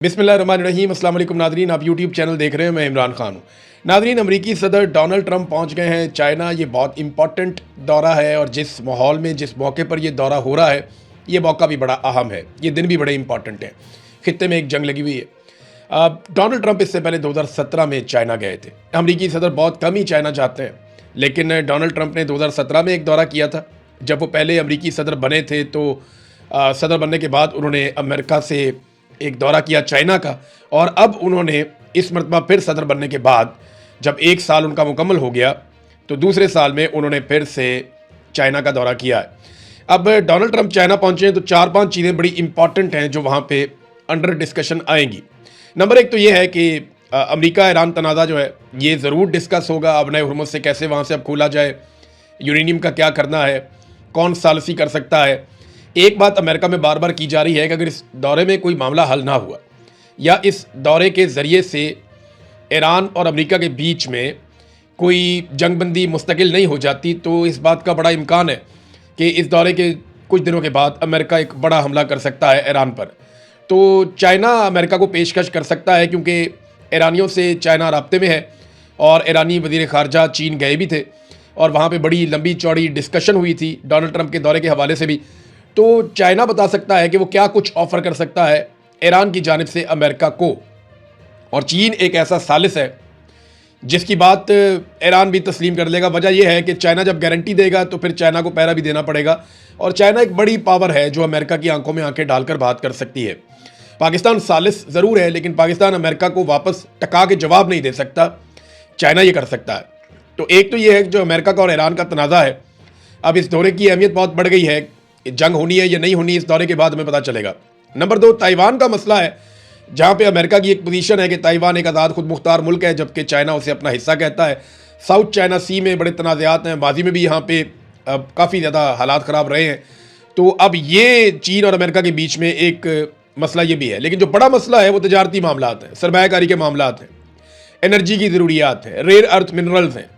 बिस्मिल्लाहिर्रहमानिर्रहीम। अस्सलाम वालेकुम नादरीन, आप यूट्यूब चैनल देख रहे हैं, मैं इमरान खान हूँ। नादरीन, अमरीकी सदर डोनाल्ड ट्रंप पहुँच गए हैं चाइना। ये बहुत इंपॉर्टेंट दौरा है और जिस माहौल में जिस मौके पर ये दौरा हो रहा है, ये मौका भी बड़ा अहम है, ये दिन भी बड़े इंपॉर्टेंट हैं। खित्ते में एक जंग लगी हुई है। डोनाल्ड ट्रंप इससे पहले 2017 में चाइना गए थे। अमरीकी सदर बहुत कम ही चाइना जाते हैं, लेकिन डोनाल्ड ट्रंप ने 2017 में एक दौरा किया था। जब वो पहले अमरीकी सदर बने थे तो सदर बनने के बाद उन्होंने अमेरिका से एक दौरा किया चाइना का, और अब उन्होंने इस मरतबा फिर सदर बनने के बाद जब एक साल उनका मुकम्मल हो गया तो दूसरे साल में उन्होंने फिर से चाइना का दौरा किया है। अब डोनाल्ड ट्रंप चाइना पहुंचे हैं तो 4-5 चीज़ें बड़ी इंपॉर्टेंट हैं जो वहाँ पे अंडर डिस्कशन आएंगी। नंबर एक तो ये है कि अमेरिका ईरान तनाज़ा जो है ये ज़रूर डिस्कस होगा। अब नए हुर्मुज़ से कैसे वहाँ से अब खोला जाए, यूरेनियम का क्या करना है, कौन सालसी कर सकता है। एक बात अमेरिका में बार बार की जा रही है कि अगर इस दौरे में कोई मामला हल ना हुआ या इस दौरे के ज़रिए से ईरान और अमेरिका के बीच में कोई जंगबंदी मुस्तकिल नहीं हो जाती, तो इस बात का बड़ा इम्कान है कि इस दौरे के कुछ दिनों के बाद अमेरिका एक बड़ा हमला कर सकता है ईरान पर। तो चाइना अमेरिका को पेशकश कर सकता है, क्योंकि ईरानियों से चाइना राब्ते में है और ईरानी वज़ीर ख़ारजा चीन गए भी थे और वहाँ पे बड़ी लंबी चौड़ी डिस्कशन हुई थी डोनाल्ड ट्रंप के दौरे के हवाले से भी। तो चाइना बता सकता है कि वो क्या कुछ ऑफ़र कर सकता है ईरान की जानिब से अमेरिका को। और चीन एक ऐसा सालिस है जिसकी बात ईरान भी तस्लीम कर लेगा। वजह यह है कि चाइना जब गारंटी देगा तो फिर चाइना को पहरा भी देना पड़ेगा, और चाइना एक बड़ी पावर है जो अमेरिका की आंखों में आंखें डालकर बात कर सकती है। पाकिस्तान सालिस ज़रूर है, लेकिन पाकिस्तान अमेरिका को वापस टका के जवाब नहीं दे सकता, चाइना ये कर सकता है। तो एक तो ये है जो अमेरिका का और ईरान का तनाज़ा है। अब इस दौरे की अहमियत बहुत बढ़ गई है, जंग होनी है या नहीं होनी इस दौरे के बाद हमें पता चलेगा। नंबर 2, ताइवान का मसला है, जहाँ पे अमेरिका की एक पोजीशन है कि ताइवान एक आज़ाद खुद मुख्तार मुल्क है, जबकि चाइना उसे अपना हिस्सा कहता है। साउथ चाइना सी में बड़े तनाज़ात हैं, माजी में भी यहाँ पे काफ़ी ज़्यादा हालात ख़राब रहे हैं। तो अब ये चीन और अमेरिका के बीच में एक मसला ये भी है, लेकिन जो बड़ा मसला है वो तजारती मामलात हैं, सरमायाकारी के मामलात हैं, एनर्जी की ज़रूरियात है, रेयर अर्थ मिनरल्स हैं।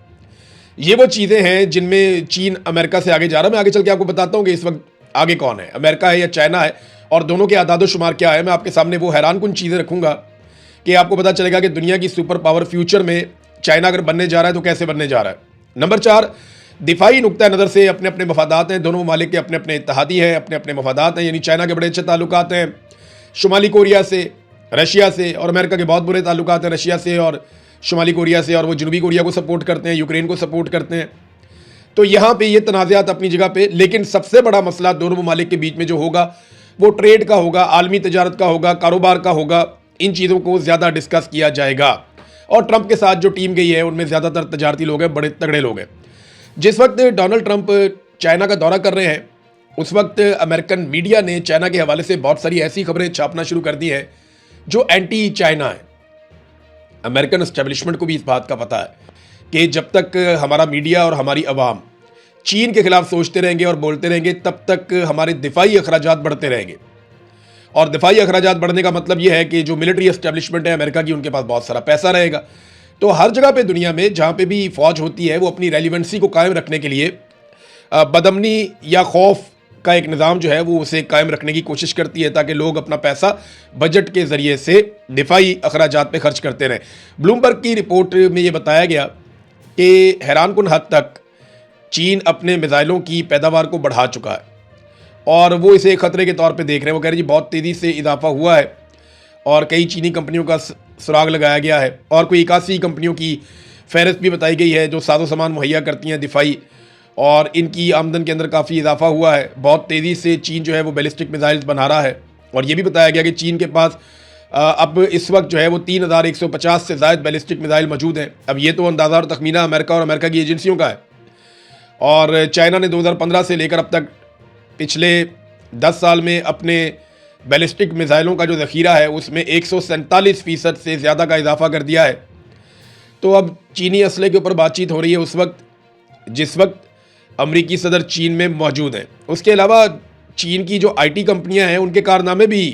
ये वो चीज़ें हैं जिनमें चीन अमेरिका से आगे जा रहा है। मैं आगे चल के आपको बताता हूँ कि इस वक्त आगे कौन है, अमेरिका है या चाइना है, और दोनों के आदाद शुमार क्या है। मैं आपके सामने वो हैरान कुन चीज़ें रखूँगा कि आपको पता चलेगा कि दुनिया की सुपर पावर फ्यूचर में चाइना अगर बनने जा रहा है तो कैसे बनने जा रहा है। नंबर 4, दिफाई नुक्ता नज़र से अपने अपने मफादात हैं, दोनों ममालिक के अपने अपने इत्तेहादी हैं, अपने अपने मफादात हैं। यानी चाइना के बड़े अच्छे ताल्लुकात हैं शुमाली कोरिया से, रशिया से, और अमेरिका के बहुत बुरे ताल्लुकात हैं रशिया से और शुमाली कोरिया से, और वो जनूबी कोरिया को सपोर्ट करते हैं, यूक्रेन को सपोर्ट करते हैं। तो यहाँ पे ये तनाज़ात अपनी जगह पे, लेकिन सबसे बड़ा मसला दोनों ममालिक के बीच में जो होगा वो ट्रेड का होगा, आलमी तजारत का होगा, कारोबार का होगा। इन चीज़ों को ज़्यादा डिस्कस किया जाएगा। और ट्रंप के साथ जो टीम गई है उनमें ज़्यादातर तजारती लोग हैं, बड़े तगड़े लोग हैं। जिस वक्त डोनाल्ड ट्रंप चाइना का दौरा कर रहे हैं उस वक्त अमेरिकन मीडिया ने चाइना के हवाले से बहुत सारी ऐसी खबरें छापना शुरू कर दी हैं जो एंटी चाइना है। अमेरिकन एस्टेब्लिशमेंट को भी इस बात का पता है कि जब तक हमारा मीडिया और हमारी आवाम चीन के खिलाफ सोचते रहेंगे और बोलते रहेंगे, तब तक हमारे दिफाई अखराजात बढ़ते रहेंगे। और दिफाई अखराजात बढ़ने का मतलब यह है कि जो मिलिट्री एस्टेब्लिशमेंट है अमेरिका की, उनके पास बहुत सारा पैसा रहेगा। तो हर जगह पे दुनिया में जहाँ पे भी फौज होती है वो अपनी रेलिवेंसी को कायम रखने के लिए बदमनी या खौफ का एक निज़ाम जो है वो उसे कायम रखने की कोशिश करती है, ताकि लोग अपना पैसा बजट के ज़रिए से दिफाई अखराजात पे खर्च करते रहें। ब्लूमबर्ग की रिपोर्ट में ये बताया गया कि हैरानकुन हद तक चीन अपने मिसाइलों की पैदावार को बढ़ा चुका है और वो इसे खतरे के तौर पे देख रहे हैं। वो कह रहे हैं जी बहुत तेज़ी से इजाफा हुआ है और कई चीनी कंपनियों का सुराग लगाया गया है, और कोई 81 कंपनियों की फहरिस्त भी बताई गई है जो साजो सामान मुहैया करती हैं दिफाई, और इनकी आमदन के अंदर काफ़ी इजाफा हुआ है। बहुत तेज़ी से चीन जो है वो बैलिस्टिक मिसाइल्स बना रहा है, और ये भी बताया गया कि चीन के पास अब इस वक्त जो है वो 3150 से ज़ायद बैलिस्टिक मिसाइल मौजूद हैं। अब ये तो अंदाज़ा और तखमीना अमेरिका और अमेरिका की एजेंसियों का है। और चाइना ने 2015 से लेकर अब तक पिछले 10 साल में अपने बैलिस्टिक मिसाइलों का जो ज़ख़ीरा है उसमें 147% से ज़्यादा का इजाफा कर दिया है। तो अब चीनी असले के ऊपर बातचीत हो रही है उस वक्त जिस वक्त अमरीकी सदर चीन में मौजूद हैं। उसके अलावा चीन की जो IT कंपनियां हैं उनके कारनामे भी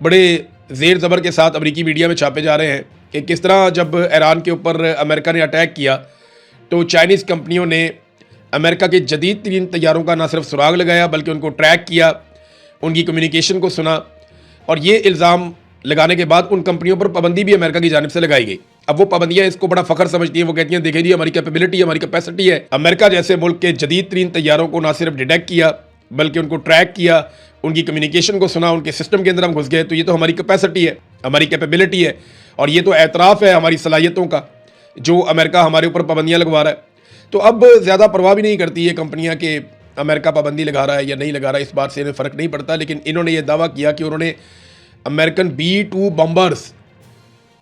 बड़े ज़ेर ज़बर के साथ अमरीकी मीडिया में छापे जा रहे हैं कि किस तरह जब ईरान के ऊपर अमेरिका ने अटैक किया तो चाइनीज़ कंपनियों ने अमेरिका के जदीद तरीन तैयारों का ना सिर्फ सुराग लगाया बल्कि उनको ट्रैक किया, उनकी कम्युनिकेशन को सुना, और ये इल्ज़ाम लगाने के बाद उन कंपनियों पर पाबंदी भी अमेरिका की जानिब से लगाई गई। अब वो पाबंदियां इसको बड़ा फखर समझती हैं, वो कहती हैं देखें जी हमारी कैपेबिलिटी, हमारी कैपेसिटी है। अमेरिका जैसे मुल्क के जदीद तरीन तैयारों को ना सिर्फ डिटेक्ट किया बल्कि उनको ट्रैक किया, उनकी कम्युनिकेशन को सुना, उनके सिस्टम के अंदर हम घुस गए, तो ये तो हमारी कैपेसिटी है, हमारी कैपेबिलिटी है, और ये तो एतराफ़ है हमारी सलाहियतों का जो अमेरिका हमारे ऊपर पाबंदियाँ लगवा रहा है। तो अब ज़्यादा परवाह भी नहीं करती ये कंपनियाँ कि अमेरिका पाबंदी लगा रहा है या नहीं लगा रहा है, इस बात से इन्हें फ़र्क नहीं पड़ता। लेकिन इन्होंने ये दावा किया कि उन्होंने अमेरिकन B-2 बम्बर्स,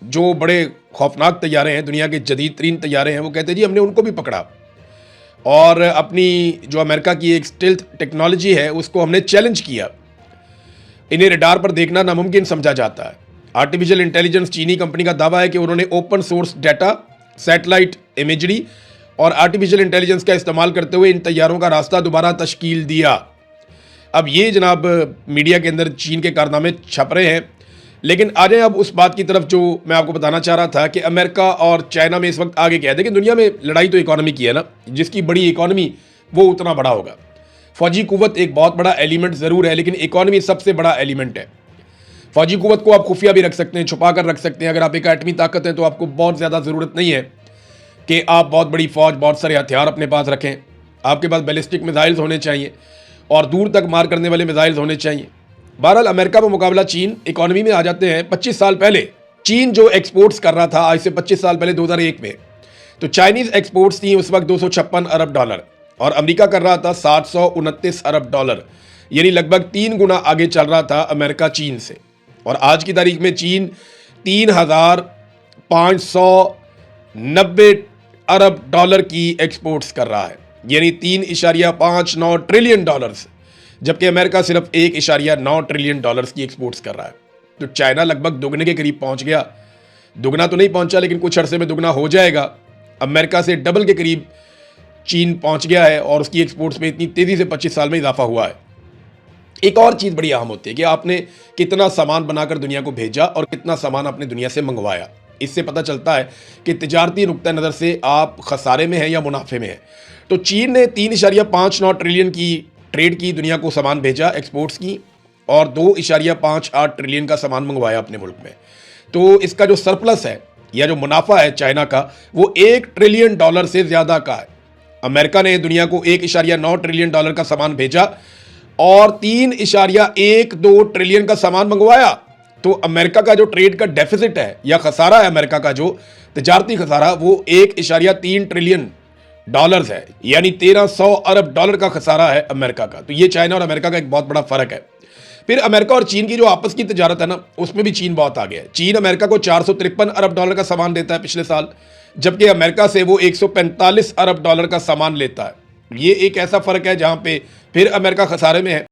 जो बड़े खौफनाक तैयारे हैं, दुनिया के जदीद तरीन तैयारे हैं, वो कहते हैं जी हमने उनको भी पकड़ा और अपनी जो अमेरिका की एक स्टिल्थ टेक्नोलॉजी है उसको हमने चैलेंज किया। इन्हें रडार पर देखना नामुमकिन समझा जाता है। आर्टिफिशियल इंटेलिजेंस चीनी कंपनी का दावा है कि उन्होंने open source data, satellite imagery और आर्टिफिशियल इंटेलिजेंस का इस्तेमाल करते हुए इन तैयारों का रास्ता दोबारा तश्कील दिया। अब ये जनाब मीडिया के अंदर चीन के कारनामे छप रहे हैं, लेकिन आ जाए अब उस बात की तरफ जो मैं आपको बताना चाह रहा था कि अमेरिका और चाइना में इस वक्त आगे क्या है। देखिए दुनिया में लड़ाई तो इकोनॉमी की है ना, जिसकी बड़ी इकोनॉमी वो उतना बड़ा होगा। फौजी कुव्वत एक बहुत बड़ा एलिमेंट ज़रूर है, लेकिन इकोनॉमी सबसे बड़ा एलिमेंट है। फौजी कुव्वत को आप खुफिया भी रख सकते हैं, छुपा कर रख सकते हैं। अगर आप एक एटमी ताकत हैं तो आपको बहुत ज़्यादा ज़रूरत नहीं है कि आप बहुत बड़ी फ़ौज, बहुत सारे हथियार अपने पास रखें। आपके पास बैलिस्टिक मिसाइल्स होने चाहिए और दूर तक मार करने वाले मिसाइल्स होने चाहिए। बहरहाल अमेरिका में मुकाबला चीन इकोनॉमी में आ जाते हैं। 25 साल पहले चीन जो एक्सपोर्ट्स कर रहा था, आज से 25 साल पहले 2001 में, तो चाइनीज़ एक्सपोर्ट्स थी उस वक्त $256 अरब और अमेरिका कर रहा था $729 अरब, यानी लगभग 3 गुना आगे चल रहा था अमेरिका चीन से। और आज की तारीख में चीन $3,590 अरब की एक्सपोर्ट्स कर रहा है, यानी $3.59 ट्रिलियन, जबकि अमेरिका सिर्फ $1.9 ट्रिलियन की एक्सपोर्ट्स कर रहा है। तो चाइना लगभग दुगने के करीब पहुंच गया। दुगना तो नहीं पहुंचा, लेकिन कुछ अरसे में दुगना हो जाएगा। अमेरिका से डबल के करीब चीन पहुंच गया है और उसकी एक्सपोर्ट्स में इतनी तेज़ी से 25 साल में इजाफा हुआ है। एक और चीज़ बड़ी अहम होती है कि आपने कितना सामान बनाकर दुनिया को भेजा और कितना सामान आपने दुनिया से मंगवाया। इससे पता चलता है कि तिजारती नुक्ता नज़र से आप खसारे में हैं या मुनाफे में हैं। तो चीन ने 3.59 ट्रिलियन की ट्रेड की, दुनिया को सामान भेजा एक्सपोर्ट्स की, और 2.58 ट्रिलियन का सामान मंगवाया अपने मुल्क में। तो इसका जो सरप्लस है या जो मुनाफा है चाइना का, वो $1 ट्रिलियन से ज़्यादा का है। अमेरिका ने दुनिया को $1.9 ट्रिलियन का सामान भेजा और $3.12 ट्रिलियन का सामान मंगवाया। तो अमेरिका का जो ट्रेड का डेफिसिट है या खसारा है, अमेरिका का जो तिजारती खसारा, वो $1.3 ट्रिलियन है, यानी $1300 अरब का खसारा है अमेरिका का। तो ये चाइना और अमेरिका का एक बहुत बड़ा फ़र्क है। फिर अमेरिका और चीन की जो आपस की तिजारत है ना, उसमें भी चीन बहुत आगे है। चीन अमेरिका को $453 अरब का सामान देता है पिछले साल, जबकि अमेरिका से वो $145 अरब का सामान लेता है। ये एक ऐसा फ़र्क है जहाँ पे फिर अमेरिका खसारे में है।